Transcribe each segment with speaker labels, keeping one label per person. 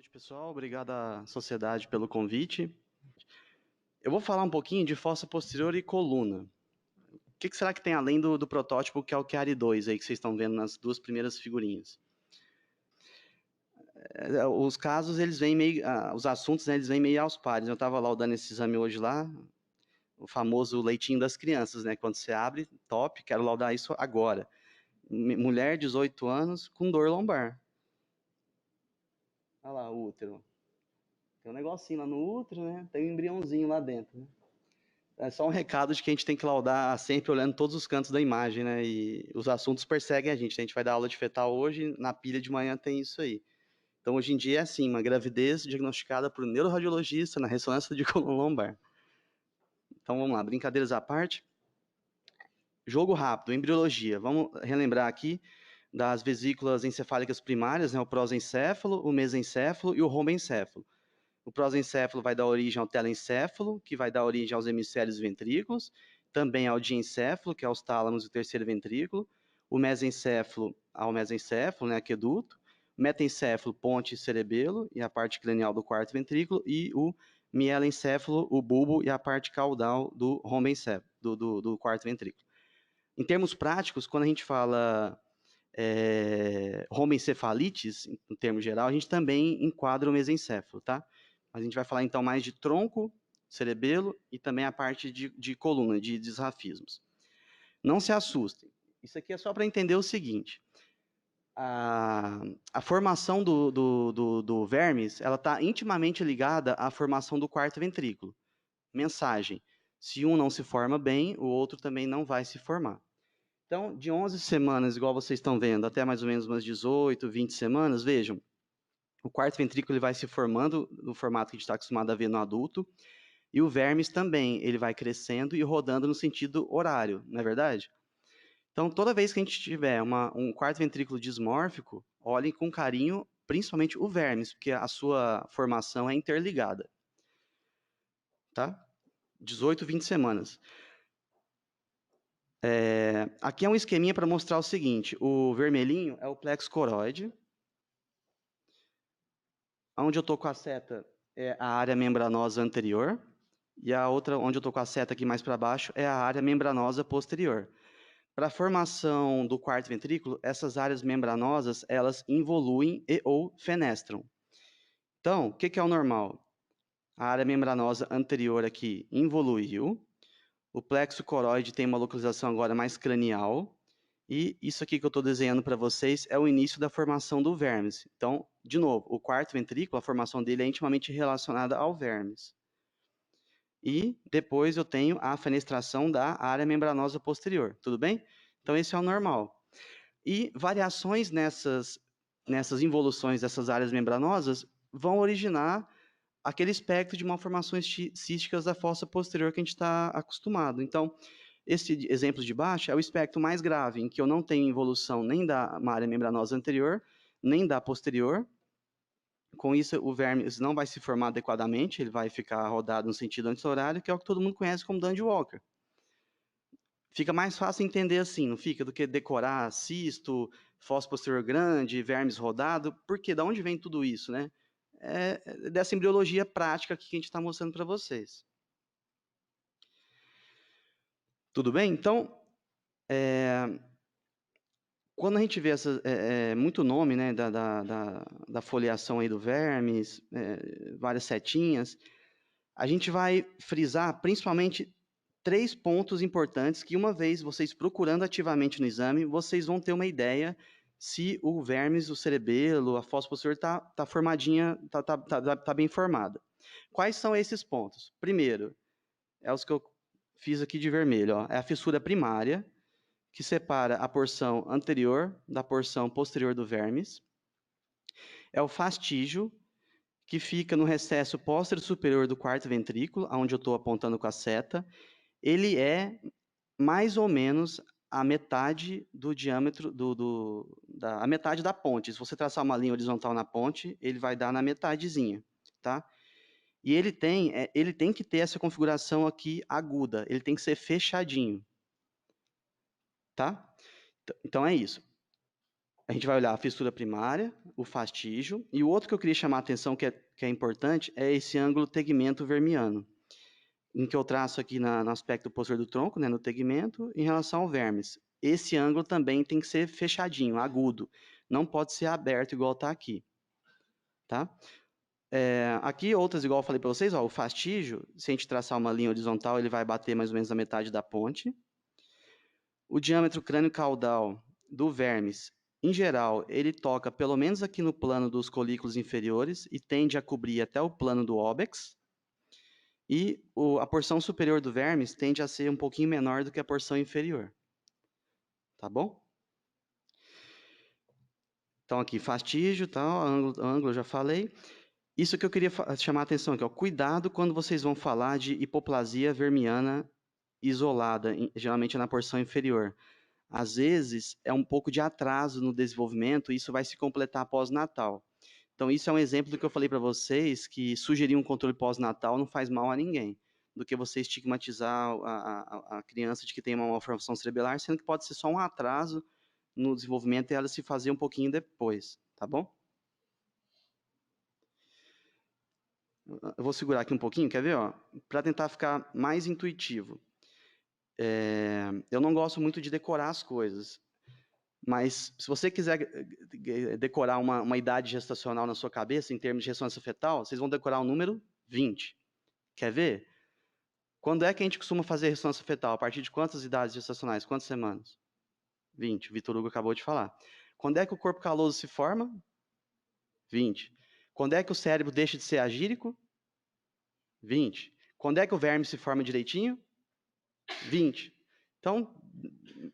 Speaker 1: noite, pessoal. Obrigado à sociedade pelo convite. Eu vou falar um pouquinho de fossa posterior e coluna. O que será que tem além do protótipo, que é o Chiari 2, aí, que vocês estão vendo nas duas primeiras figurinhas? Os casos, eles vêm meio... os assuntos, né, eles vêm meio aos pares. Eu estava lá dando esse exame hoje lá, o famoso leitinho das crianças, né? Quando você abre, top, quero laudar isso agora. Mulher, 18 anos, com dor lombar. Olha lá, o útero. Tem um negocinho lá no útero, né? Tem um embriãozinho lá dentro, né? É só um recado de que a gente tem que laudar sempre olhando todos os cantos da imagem, né? E os assuntos perseguem a gente. A gente vai dar aula de fetal hoje, na pilha de manhã tem isso aí. Então, hoje em dia é assim, uma gravidez diagnosticada por um neuroradiologista na ressonância de coluna lombar. Então, vamos lá, brincadeiras à parte. Jogo rápido, embriologia. Vamos relembrar aqui das vesículas encefálicas primárias, né? O prosencéfalo, o mesencéfalo e o rombencéfalo. O prosencéfalo vai dar origem ao telencéfalo, que vai dar origem aos hemisférios ventrículos, também ao diencéfalo, que é os tálamos e o terceiro ventrículo, o mesencéfalo ao mesencéfalo, né, aqueduto, metencéfalo, ponte e cerebelo, e a parte cranial do quarto ventrículo, e o mielencéfalo, o bulbo e a parte caudal do rombencéfalo, do quarto ventrículo. Em termos práticos, quando a gente fala homencefalites, em termos geral, a gente também enquadra o mesencéfalo, tá? A gente vai falar então mais de tronco, cerebelo e também a parte de coluna, de disrafismos. Não se assustem. Isso aqui é só para entender o seguinte. A formação do vermes, ela está intimamente ligada à formação do quarto ventrículo. Mensagem: se um não se forma bem, o outro também não vai se formar. Então, de 11 semanas, igual vocês estão vendo, até mais ou menos umas 18, 20 semanas, vejam, o quarto ventrículo ele vai se formando no formato que a gente está acostumado a ver no adulto, e o vermes também, ele vai crescendo e rodando no sentido horário, não é verdade? Então, toda vez que a gente tiver um quarto ventrículo dismórfico, olhem com carinho, principalmente o vermes, porque a sua formação é interligada. Tá? 18, 20 semanas. Aqui é um esqueminha para mostrar o seguinte, o vermelhinho é o plexo coroide, onde eu estou com a seta é a área membranosa anterior, e a outra, onde eu estou com a seta aqui mais para baixo, é a área membranosa posterior. Para a formação do quarto ventrículo, essas áreas membranosas, elas involuem e ou fenestram. Então, o que é o normal? A área membranosa anterior aqui involuiu, o plexo coroide tem uma localização agora mais cranial, e isso aqui que eu estou desenhando para vocês é o início da formação do vermes. Então, de novo, o quarto ventrículo, a formação dele é intimamente relacionada ao vermes. E depois eu tenho a fenestração da área membranosa posterior, tudo bem? Então, esse é o normal. E variações nessas involuções dessas áreas membranosas vão originar aquele espectro de malformações císticas da fossa posterior que a gente está acostumado. Então, esse exemplo de baixo é o espectro mais grave, em que eu não tenho involução nem da área membranosa anterior, nem da posterior. Com isso, o vermes não vai se formar adequadamente, ele vai ficar rodado no sentido anti-horário, que é o que todo mundo conhece como Dandy Walker. Fica mais fácil entender assim, não fica? Do que decorar cisto, fossa posterior grande, vermes rodado. Porque da onde vem tudo isso, né? É dessa embriologia prática que a gente está mostrando para vocês. Tudo bem? Então, quando a gente vê muito nome, né, da foliação aí do vermes, várias setinhas, a gente vai frisar principalmente 3 pontos importantes que, uma vez vocês procurando ativamente no exame, vocês vão ter uma ideia se o vermes, o cerebelo, a fossa posterior tá formadinha, tá bem formada. Quais são esses pontos? Primeiro, é os que eu fiz aqui de vermelho, ó, é a fissura primária, que separa a porção anterior da porção posterior do vermes. É o fastígio, que fica no recesso póstero superior do quarto ventrículo, onde eu estou apontando com a seta. Ele é mais ou menos a metade do diâmetro, a metade da ponte. Se você traçar uma linha horizontal na ponte, ele vai dar na metadezinha, tá? E ele tem que ter essa configuração aqui aguda, ele tem que ser fechadinho, tá? Então é isso. A gente vai olhar a fissura primária, o fastígio, e o outro que eu queria chamar a atenção, que é importante, é esse ângulo tegmento vermiano, em que eu traço aqui no aspecto posterior do tronco, né, no tegmento, em relação ao vermes. Esse ângulo também tem que ser fechadinho, agudo, não pode ser aberto igual está aqui. Tá? Aqui outras, igual eu falei para vocês, ó, o fastígio, se a gente traçar uma linha horizontal, ele vai bater mais ou menos na metade da ponte. O diâmetro crânio-caudal do vermes, em geral, ele toca pelo menos aqui no plano dos colículos inferiores e tende a cobrir até o plano do óbex. E a porção superior do vermes tende a ser um pouquinho menor do que a porção inferior. Tá bom? Então aqui, fastígio, tal, ângulo eu já falei. Isso que eu queria chamar a atenção aqui, ó. Cuidado quando vocês vão falar de hipoplasia vermiana isolada, geralmente na porção inferior. Às vezes é um pouco de atraso no desenvolvimento e isso vai se completar pós-natal. Então isso é um exemplo do que eu falei para vocês, que sugerir um controle pós-natal não faz mal a ninguém, do que você estigmatizar a criança de que tem uma malformação cerebelar, sendo que pode ser só um atraso no desenvolvimento e ela se fazer um pouquinho depois, tá bom? Eu vou segurar aqui um pouquinho, quer ver? Para tentar ficar mais intuitivo. Eu não gosto muito de decorar as coisas, mas se você quiser decorar uma idade gestacional na sua cabeça, em termos de ressonância fetal, vocês vão decorar o número 20. Quer ver? Quando é que a gente costuma fazer ressonância fetal? A partir de quantas idades gestacionais? Quantas semanas? 20. O Vitor Hugo acabou de falar. Quando é que o corpo caloso se forma? 20. Quando é que o cérebro deixa de ser agírico? 20. Quando é que o verme se forma direitinho? 20. Então,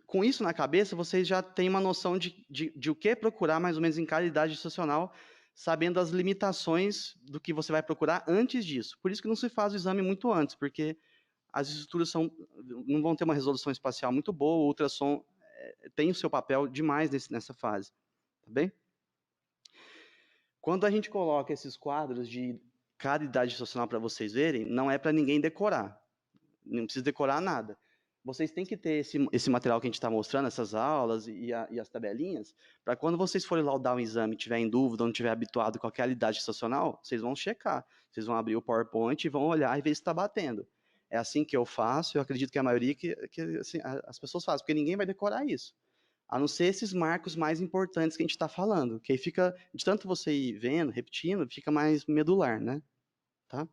Speaker 1: com isso na cabeça, vocês já têm uma noção de o que procurar mais ou menos em cada idade gestacional, sabendo as limitações do que você vai procurar antes disso. Por isso que não se faz o exame muito antes, porque as estruturas não vão ter uma resolução espacial muito boa, o ultrassom tem o seu papel demais nessa fase. Tá bem? Quando a gente coloca esses quadros de cada idade gestacional para vocês verem, não é para ninguém decorar. Não precisa decorar nada. Vocês têm que ter esse material que a gente está mostrando, essas aulas e as tabelinhas, para quando vocês forem lá dar um exame e tiver em dúvida ou não tiver habituado com aquela idade estacional, vocês vão checar. Vocês vão abrir o PowerPoint e vão olhar e ver se está batendo. É assim que eu faço, eu acredito que a maioria assim, as pessoas fazem, porque ninguém vai decorar isso. A não ser esses marcos mais importantes que a gente está falando, que aí fica, de tanto você ir vendo, repetindo, fica mais medular, né? Tá?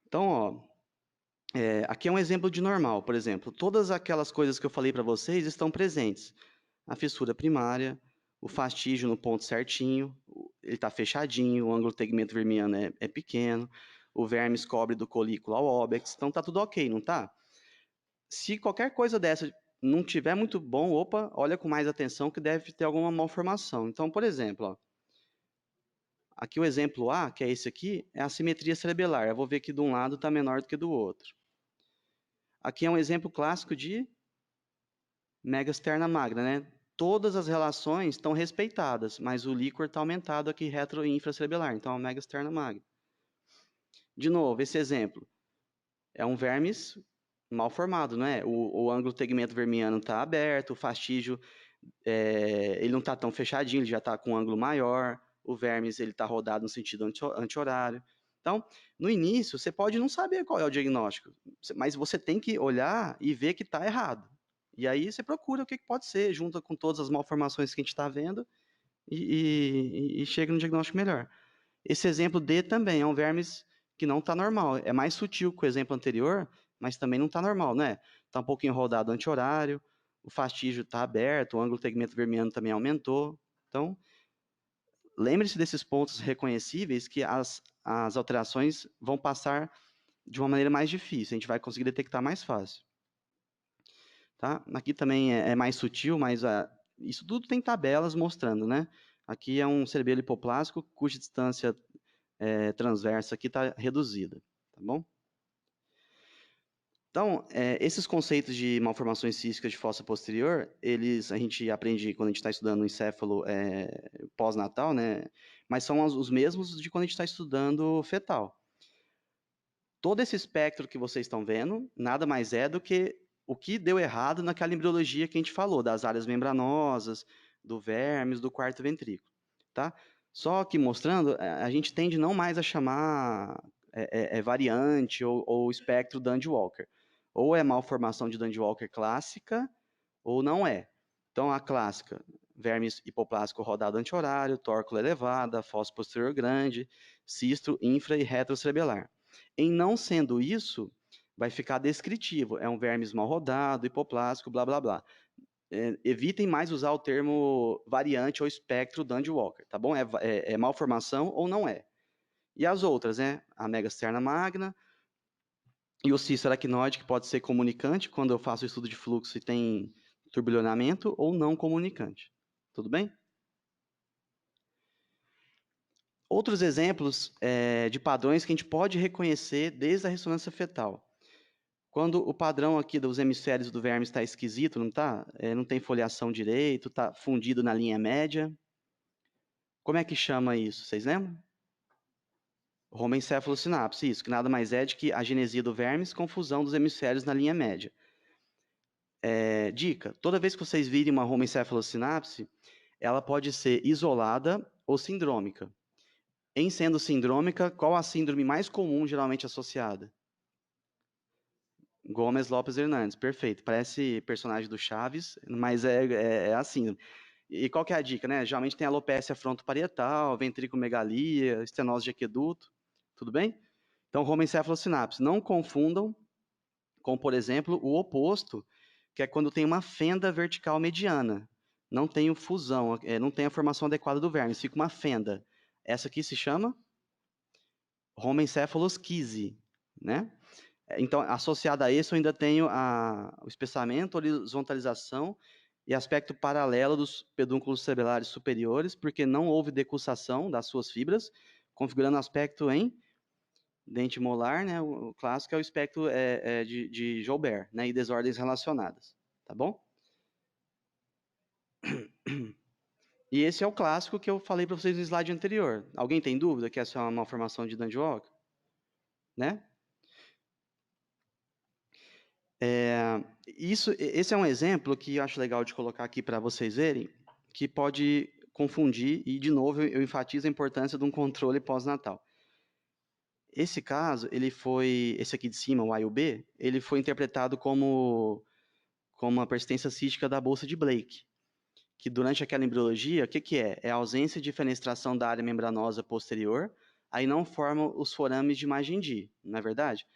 Speaker 1: Então, ó, aqui é um exemplo de normal, por exemplo. Todas aquelas coisas que eu falei para vocês estão presentes. A fissura primária, o fastígio no ponto certinho, ele está fechadinho, o ângulo tegmento vermiano é pequeno, o vermes cobre do colículo ao óbex, então tá tudo ok, não tá? Se qualquer coisa dessa não tiver muito bom, opa, olha com mais atenção que deve ter alguma malformação. Então, por exemplo, ó, aqui o exemplo A, que é esse aqui, é a simetria cerebelar. Eu vou ver que de um lado está menor do que do outro. Aqui é um exemplo clássico de megasterna magra, né? Todas as relações estão respeitadas, mas o líquor está aumentado aqui retro e infracerebelar, então é uma megasterna magra. De novo, esse exemplo é um vermes mal formado, não é? O ângulo tegmento vermiano está aberto, o fastígio ele não está tão fechadinho, ele já está com um ângulo maior, o vermes ele está rodado no sentido anti-horário. Então, no início, você pode não saber qual é o diagnóstico, mas você tem que olhar e ver que está errado. E aí você procura o que pode ser, junta com todas as malformações que a gente está vendo e chega no diagnóstico melhor. Esse exemplo D também é um vermes que não está normal. É mais sutil que o exemplo anterior, mas também não está normal, né? Está um pouquinho rodado anti-horário, o fastígio está aberto, o ângulo tegmento vermiano também aumentou. Então, lembre-se desses pontos reconhecíveis que as alterações vão passar de uma maneira mais difícil, a gente vai conseguir detectar mais fácil. Tá? Aqui também é mais sutil, mas isso tudo tem tabelas mostrando, né? Aqui é um cerebelo hipoplásico cuja distância transversa aqui está reduzida, tá bom? Então, esses conceitos de malformações císticas de fossa posterior, a gente aprende quando a gente está estudando encéfalo pós-natal, né? Mas são os mesmos de quando a gente está estudando fetal. Todo esse espectro que vocês estão vendo, nada mais é do que o que deu errado naquela embriologia que a gente falou, das áreas membranosas, do vermes, do quarto ventrículo, tá? Só que mostrando, a gente tende não mais a chamar variante ou espectro Dandy-Walker. Ou é malformação de Dandy-Walker clássica, ou não é. Então, a clássica, vermes hipoplástico rodado anti-horário, tórcula elevada, fosso posterior grande, cisto infra e retrocerebelar. Em não sendo isso, vai ficar descritivo. É um vermes mal rodado, hipoplástico, blá, blá, blá. Evitem mais usar o termo variante ou espectro Dandy-Walker, tá bom? É malformação ou não é. E as outras, né? A megasterna magna e o cisto aracnoide, que pode ser comunicante quando eu faço o estudo de fluxo e tem turbilhonamento, ou não comunicante. Tudo bem? Outros exemplos de padrões que a gente pode reconhecer desde a ressonância fetal. Quando o padrão aqui dos hemisférios do verme está esquisito, não está? Não tem foliação direito, está fundido na linha média. Como é que chama isso? Vocês lembram? Homencefalosinapse, isso, que nada mais é de que a genesia do vermes com fusão dos hemisférios na linha média. Dica, toda vez que vocês virem uma homencefalosinapse, ela pode ser isolada ou sindrômica. Em sendo sindrômica, qual a síndrome mais comum geralmente associada? Gomes Lopes Hernandes, perfeito. Parece personagem do Chaves, mas é assim. E qual que é a dica, né? Geralmente tem alopecia frontoparietal, ventriculomegalia, estenose de aqueduto, tudo bem? Então, homencefalosinapse. Não confundam com, por exemplo, o oposto, que é quando tem uma fenda vertical mediana. Não tem fusão, não tem a formação adequada do verme, fica uma fenda. Essa aqui se chama homencefalosquise, né? Então, associado a isso, eu ainda tenho o espessamento, horizontalização e aspecto paralelo dos pedúnculos cerebelares superiores, porque não houve decussação das suas fibras, configurando aspecto em dente molar, né? O clássico é o espectro de Joubert, né? E desordens relacionadas, tá bom? E esse é o clássico que eu falei para vocês no slide anterior. Alguém tem dúvida que essa é uma malformação de Dandy-Walker? Né? Esse é um exemplo que eu acho legal de colocar aqui para vocês verem, que pode confundir, e de novo eu enfatizo a importância de um controle pós-natal. Esse caso, esse aqui de cima, o A e o B, ele foi interpretado como uma persistência cística da bolsa de Blake, que durante aquela embriologia, o que é? É a ausência de fenestração da área membranosa posterior, aí não formam os forames de margem D, não é verdade?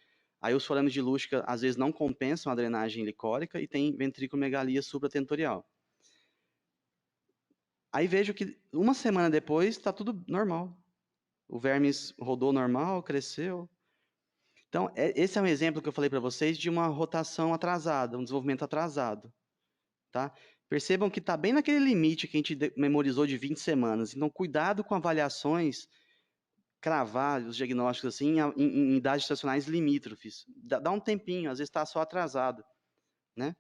Speaker 1: Aí os forames de Lúcica às vezes não compensam a drenagem licórica e tem ventriculomegalia supratentorial. Aí vejo que uma semana depois está tudo normal. O vermes rodou normal, cresceu. Então, esse é um exemplo que eu falei para vocês de uma rotação atrasada, um desenvolvimento atrasado. Tá? Percebam que está bem naquele limite que a gente memorizou de 20 semanas. Então, cuidado com avaliações, cravar os diagnósticos assim em idades estacionais limítrofes. Dá um tempinho, às vezes está só atrasado. Né?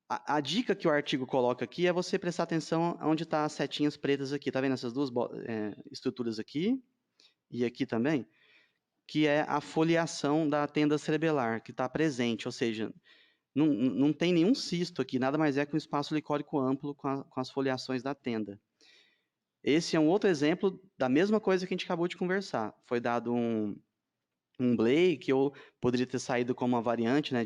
Speaker 1: A dica que o artigo coloca aqui é você prestar atenção onde estão as setinhas pretas aqui. Tá vendo essas duas estruturas aqui e aqui também? Que é a foliação da tenda cerebelar, que está presente, ou seja, não tem nenhum cisto aqui, nada mais é que um espaço licórico amplo com as foliações da tenda. Esse é um outro exemplo da mesma coisa que a gente acabou de conversar. Foi dado um Blake, ou poderia ter saído como uma variante, né,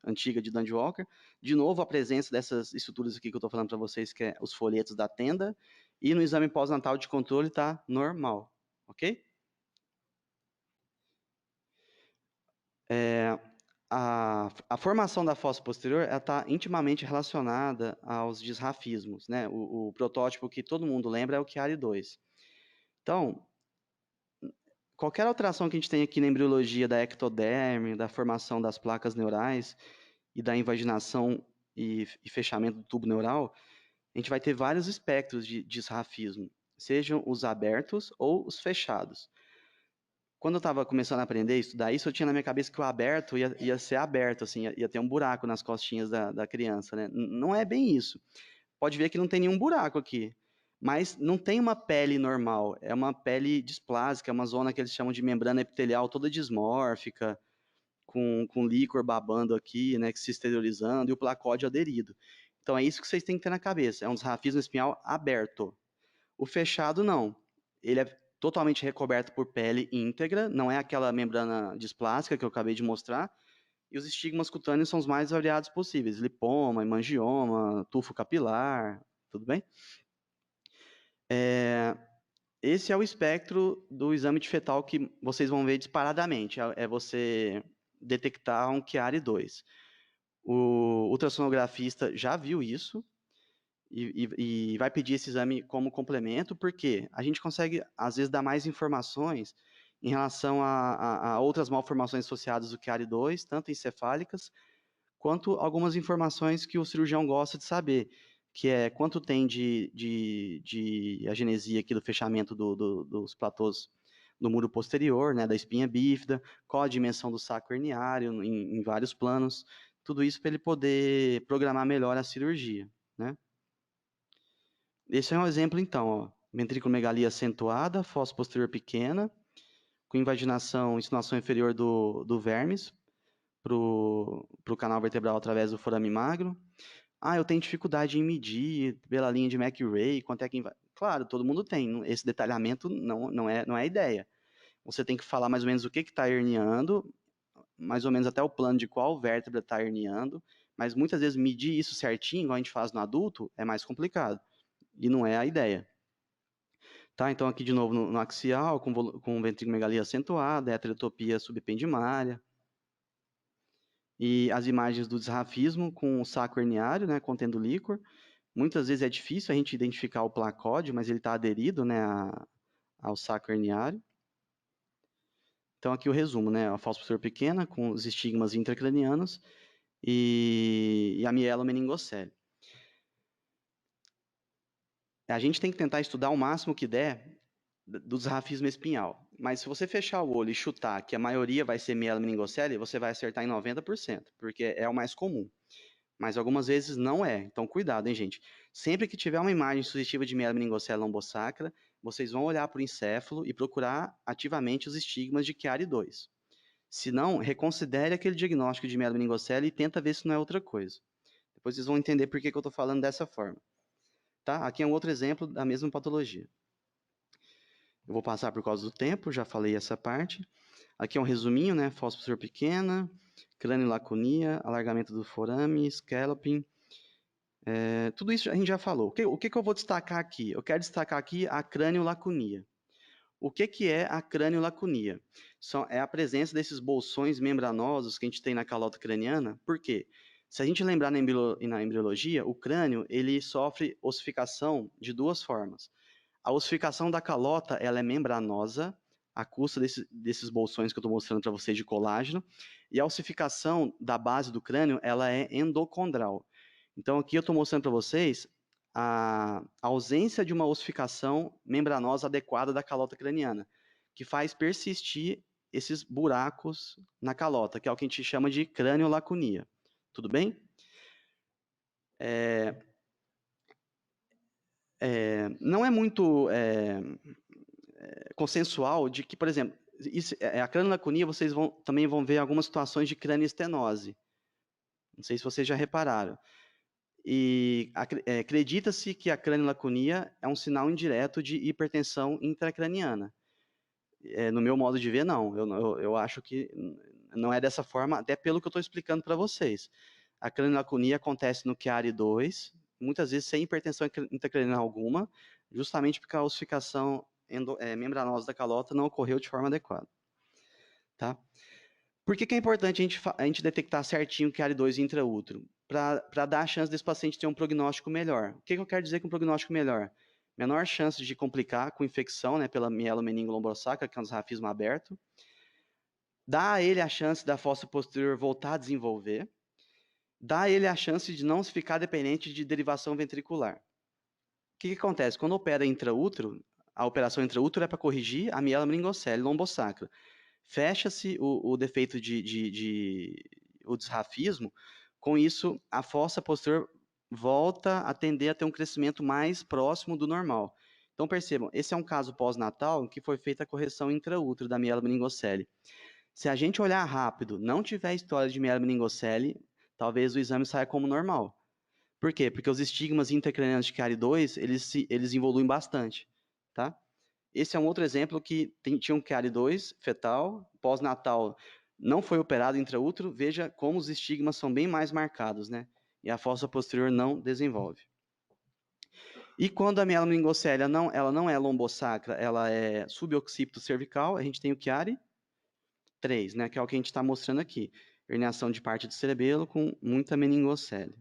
Speaker 1: antiga de Dandy-Walker. De novo, a presença dessas estruturas aqui que eu estou falando para vocês, que é os folhetos da tenda, e no exame pós-natal de controle está normal, ok? A formação da fossa posterior está intimamente relacionada aos disrafismos, né? O protótipo que todo mundo lembra é o Chiari 2. Então, qualquer alteração que a gente tem aqui na embriologia da ectoderme, da formação das placas neurais e da invaginação e fechamento do tubo neural, a gente vai ter vários espectros de disrafismo, sejam os abertos ou os fechados. Quando eu estava começando a aprender a estudar isso, eu tinha na minha cabeça que o aberto ia ser aberto, assim, ia ter um buraco nas costinhas da criança, né? Não é bem isso. Pode ver que não tem nenhum buraco aqui, mas não tem uma pele normal, é uma pele displásica, é uma zona que eles chamam de membrana epitelial toda dismórfica, com líquor babando aqui, né, que se exteriorizando, e o placóide aderido. Então é isso que vocês têm que ter na cabeça, é um desrafismo espinhal aberto. O fechado não, ele é totalmente recoberto por pele íntegra, não é aquela membrana displástica que eu acabei de mostrar, e os estigmas cutâneos são os mais variados possíveis, lipoma, hemangioma, tufo capilar, tudo bem? Esse é o espectro do exame de fetal que vocês vão ver disparadamente, é você detectar um Chiari 2. O ultrassonografista já viu isso e vai pedir esse exame como complemento, porque a gente consegue, às vezes, dar mais informações em relação a outras malformações associadas do Chiari 2, tanto encefálicas, quanto algumas informações que o cirurgião gosta de saber, que é quanto tem de agenesia aqui do fechamento dos platôs do muro posterior, né, da espinha bífida, qual a dimensão do saco herniário em vários planos, tudo isso para ele poder programar melhor a cirurgia, né? Esse é um exemplo, então, ó, ventriculomegalia acentuada, fossa posterior pequena, com invaginação, insinuação inferior do vermes para o canal vertebral através do forame magro. Ah, eu tenho dificuldade em medir pela linha de McRae, quanto é que... Claro, todo mundo tem, esse detalhamento não é a ideia. Você tem que falar mais ou menos o que está herniando, mais ou menos até o plano de qual vértebra está herniando, mas muitas vezes medir isso certinho, igual a gente faz no adulto, é mais complicado, e não é a ideia. Tá, então aqui de novo no axial, com ventriculomegalia acentuada, heterotopia subependimária, e as imagens do desrafismo com o saco herniário, né, contendo líquor. Muitas vezes é difícil a gente identificar o placóide, mas ele está aderido, né, ao saco herniário. Então aqui o resumo, né, a fossa posterior pequena com os estigmas intracranianos e a mielomeningocele. A gente tem que tentar estudar o máximo que der do desrafismo espinhal. Mas se você fechar o olho e chutar que a maioria vai ser mielomeningocele, você vai acertar em 90%, porque é o mais comum. Mas algumas vezes não é. Então cuidado, hein, gente. Sempre que tiver uma imagem sugestiva de mielomeningocele lombosacra, vocês vão olhar para o encéfalo e procurar ativamente os estigmas de Chiari 2. Se não, reconsidere aquele diagnóstico de mielomeningocele e tenta ver se não é outra coisa. Depois vocês vão entender por que eu estou falando dessa forma. Tá? Aqui é um outro exemplo da mesma patologia. Eu vou passar por causa do tempo, já falei essa parte. Aqui é um resuminho, né? Fossa posterior pequena, crânio-laconia, alargamento do forame, scalloping. Tudo isso a gente já falou. O que eu vou destacar aqui? Eu quero destacar aqui a crânio-laconia. O que é a crânio-laconia? É a presença desses bolsões membranosos que a gente tem na calota craniana. Por quê? Se a gente lembrar na embriologia, o crânio ele sofre ossificação de duas formas. A ossificação da calota ela é membranosa, à custa desses bolsões que eu estou mostrando para vocês de colágeno, e a ossificação da base do crânio ela é endocondral. Então aqui eu estou mostrando para vocês a ausência de uma ossificação membranosa adequada da calota craniana, que faz persistir esses buracos na calota, que é o que a gente chama de craniolaconia. Tudo bem? Não é muito consensual de que, por exemplo, a craniolaconia vocês também vão ver algumas situações de cranioestenose. Não sei se vocês já repararam. E acredita-se que a craniolaconia é um sinal indireto de hipertensão intracraniana. No meu modo de ver, não. Eu acho que não é dessa forma, até pelo que eu estou explicando para vocês. A craniolaconia acontece no Chiari 2, muitas vezes sem hipertensão intracraniana alguma, justamente porque a ossificação membranosa da calota não ocorreu de forma adequada. Tá? Por que é importante a gente detectar certinho o Chiari 2 intraútero? Para dar a chance desse paciente ter um prognóstico melhor. O que eu quero dizer com prognóstico melhor? Menor chance de complicar com infecção, né, pela mielomeningo-lombosacra, que é um desrafismo aberto. Dá a ele a chance da fossa posterior voltar a desenvolver. Dá a ele a chance de não ficar dependente de derivação ventricular. O que acontece? Quando opera intraútero, a operação intraútero é para corrigir a mielomeningocele lombosacra. Fecha-se o defeito o desrafismo, com isso a fossa posterior volta a tender a ter um crescimento mais próximo do normal. Então percebam, esse é um caso pós-natal em que foi feita a correção intraútero da mielomeningocele. Se a gente olhar rápido, não tiver história de mielomeningocele, talvez o exame saia como normal. Por quê? Porque os estigmas intracranianos de Chiari 2, eles evoluem bastante, tá? Esse é um outro exemplo que tinha um Chiari 2 fetal, pós-natal, não foi operado intraútero, veja como os estigmas são bem mais marcados, né? E a fossa posterior não desenvolve. E quando a mielomeningocele ela não é lombosacra, ela é suboccipito cervical, a gente tem o Chiari 3, né? Que é o que a gente está mostrando aqui. Herniação de parte do cerebelo com muita meningocele.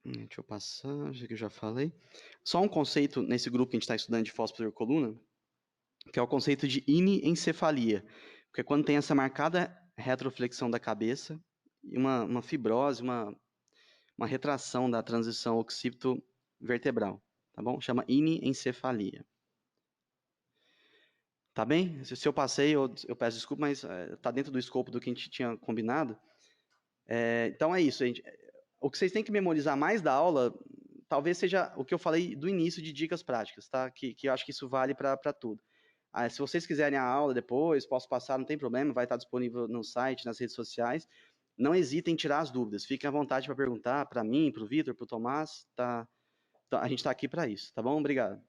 Speaker 1: Deixa eu passar, já que eu já falei. Só um conceito nesse grupo que a gente está estudando de fossa posterior coluna, que é o conceito de ineencefalia. Porque quando tem essa marcada retroflexão da cabeça e uma fibrose, uma retração da transição occipito-vertebral, tá bom? Chama ineencefalia. Tá bem? Se eu passei, eu peço desculpa, mas tá dentro do escopo do que a gente tinha combinado. Então é isso, gente. O que vocês têm que memorizar mais da aula, talvez seja o que eu falei do início de dicas práticas, tá? Que eu acho que isso vale para tudo. Se vocês quiserem a aula depois, posso passar, não tem problema, vai estar disponível no site, nas redes sociais. Não hesitem em tirar as dúvidas, fiquem à vontade para perguntar para mim, para o Vitor, para o Tomás, tá? Então, a gente está aqui para isso, tá bom? Obrigado.